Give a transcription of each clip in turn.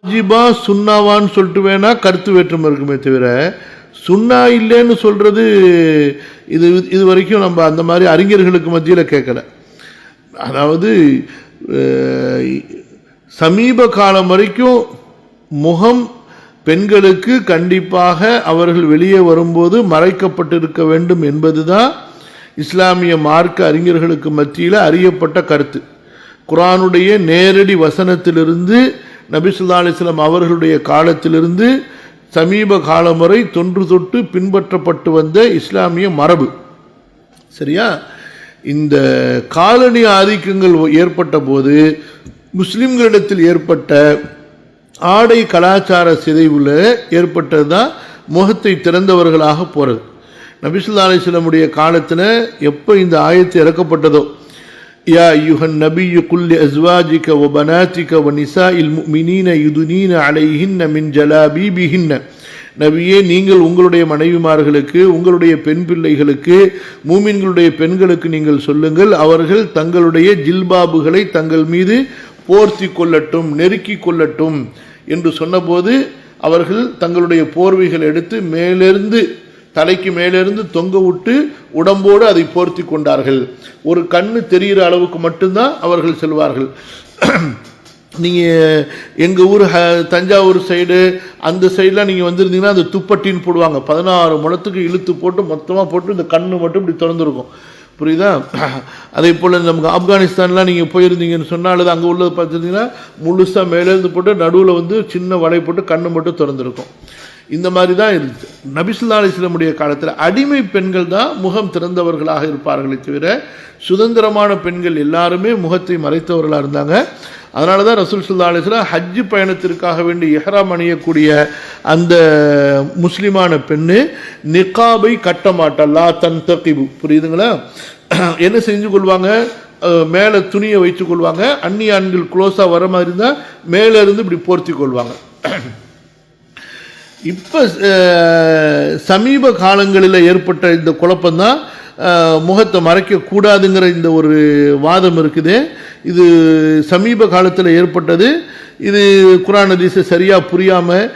வாஜிபா சுன்னாவான்னு சொல்லிட்டு வேணா கருத்து வேற்றுமை இருக்குமே தவிர சுன்னா இல்லைன்னு சொல்றது இது வரைக்கும் நம்ம அந்த மாதிரி அறிஞர்களுக்கு மத்தியில் கேட்கல. அதாவது சமீப காலம் வரைக்கும் முகம் பெண்களுக்கு கண்டிப்பாக அவர்கள் வெளியே வரும்போது மறைக்கப்பட்டிருக்க வேண்டும் என்பதுதான் இஸ்லாமிய மார்க்க அறிஞர்களுக்கு மத்தியில் அறியப்பட்ட கருத்து. குர்ஆனுடைய நேரடி வசனத்திலிருந்து நபி ஸல்லல்லாஹு அலைஹி வஸல்லம் அவர்களுடைய காலத்திலிருந்து சமீப காலம் வரை தொன்று தொட்டு பின்பற்றப்பட்டு வந்த இஸ்லாமிய மரபு. சரியா? இந்த காலனி ஆதிக்கங்கள் ஏற்பட்ட போது முஸ்லிம்களிடத்தில் ஏற்பட்ட ஆடை கலாச்சார சிதைவில் ஏற்பட்டது தான் முகத்தை திறந்தவர்களாக போகிறது. நபி ஸல்லல்லாஹு அலைஹி வஸல்லமுடைய காலத்தில் எப்போ இந்த ஆயத்து இறக்கப்பட்டதோ, யா அய்யுஹன் நபிய்யு குல் அஸ்வாஜிக வ பனாதிக வ நிசாஇல் முஃமினீன யுதுனீன அலைஹின்ன மின் ஜலாபீபிஹின்ன, நபியே நீங்கள் உங்களுடைய மனைவிமார்களுக்கு உங்களுடைய பெண் பிள்ளைகளுக்கு மூமின்களுடைய பெண்களுக்கு நீங்கள் சொல்லுங்கள், அவர்கள் தங்களுடைய ஜில்பாபுகளை தங்கள் மீது போர்த்தி கொள்ளட்டும், நெருக்கி கொள்ளட்டும் என்று சொன்னபோது அவர்கள் தங்களுடைய போர்வைகள் எடுத்து மேலிருந்து தலைக்கு மேலிருந்து தொங்க விட்டு உடம்போடு அதை போர்த்தி கொண்டார்கள். ஒரு கண்ணு தெரிகிற அளவுக்கு மட்டும்தான் அவர்கள் செல்வார்கள். நீங்கள் எங்கள் ஊர் தஞ்சாவூர் சைடு அந்த சைடெலாம் நீங்கள் வந்திருந்தீங்கன்னா அந்த துப்பட்டின்னு போடுவாங்க, 16 முழத்துக்கு இழுத்து போட்டு மொத்தமாக போட்டு இந்த கண்ணு மட்டும் இப்படி திறந்துருக்கும். புரியுதா? அதே போல் நமக்கு ஆப்கானிஸ்தான்லாம் நீங்கள் போயிருந்தீங்கன்னு சொன்னால் அல்லது அங்கே உள்ளது பார்த்துருந்தீங்கன்னா முழுசாக மேலேருந்து போட்டு நடுவில் வந்து சின்ன வலை போட்டு கண்ணு மட்டும் திறந்துருக்கும். இந்த மாதிரி தான் இருந்துச்சு. நபி ஸல்லல்லாஹு அலைஹி வஸல்லமுடைய காலத்தில் அடிமை பெண்கள் தான் முகம் திறந்தவர்களாக இருப்பார்களே தவிர சுதந்திரமான பெண்கள் எல்லாருமே முகத்தை மறைத்தவர்களாக இருந்தாங்க. அதனால தான் ரசூல் ஸல்லல்லாஹு அலைஹி வஸல்லம் ஹஜ் பயணத்திற்காக வேண்டி இஹ்ராம் அணியக்கூடிய அந்த முஸ்லிமான பெண்ணு நிகாபை கட்ட மாட்டாள், லா தன்தகிபு. புரியுதுங்களா? என்ன செஞ்சு கொள்வாங்க, மேலே துணியை வைத்து கொள்வாங்க, அந்நிய ஆண்கள் க்ளோஸாக வர மாதிரி இருந்தால் மேலே இருந்து இப்படி போர்த்தி கொள்வாங்க. இப்போ சமீப காலங்களில் ஏற்பட்ட இந்த குழப்பம்தான் முகத்தை மறைக்கக்கூடாதுங்கிற இந்த ஒரு வாதம் இருக்குது. இது சமீப காலத்தில் ஏற்பட்டது. இது குர்ஆன் ஹதீஸை சரியாக புரியாமல்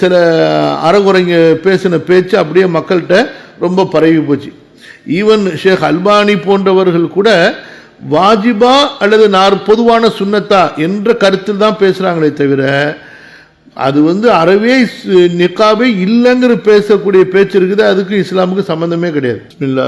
சில அறகுறைங்க பேசின பேச்சு அப்படியே மக்கள்கிட்ட ரொம்ப பரவி போச்சு. ஈவன் ஷேக் அல்பானி போன்றவர்கள் கூட வாஜிபா அல்லது பொதுவான சுன்னத்தா என்ற கருத்தில் தான் பேசுகிறாங்களே தவிர அது அறவே நிக்காபே இல்லைங்கிற பேசக்கூடிய பேச்சு இருக்குது. அதுக்கு இஸ்லாமுக்கு சம்பந்தமே கிடையாது. பிஸ்மில்லாஹ்.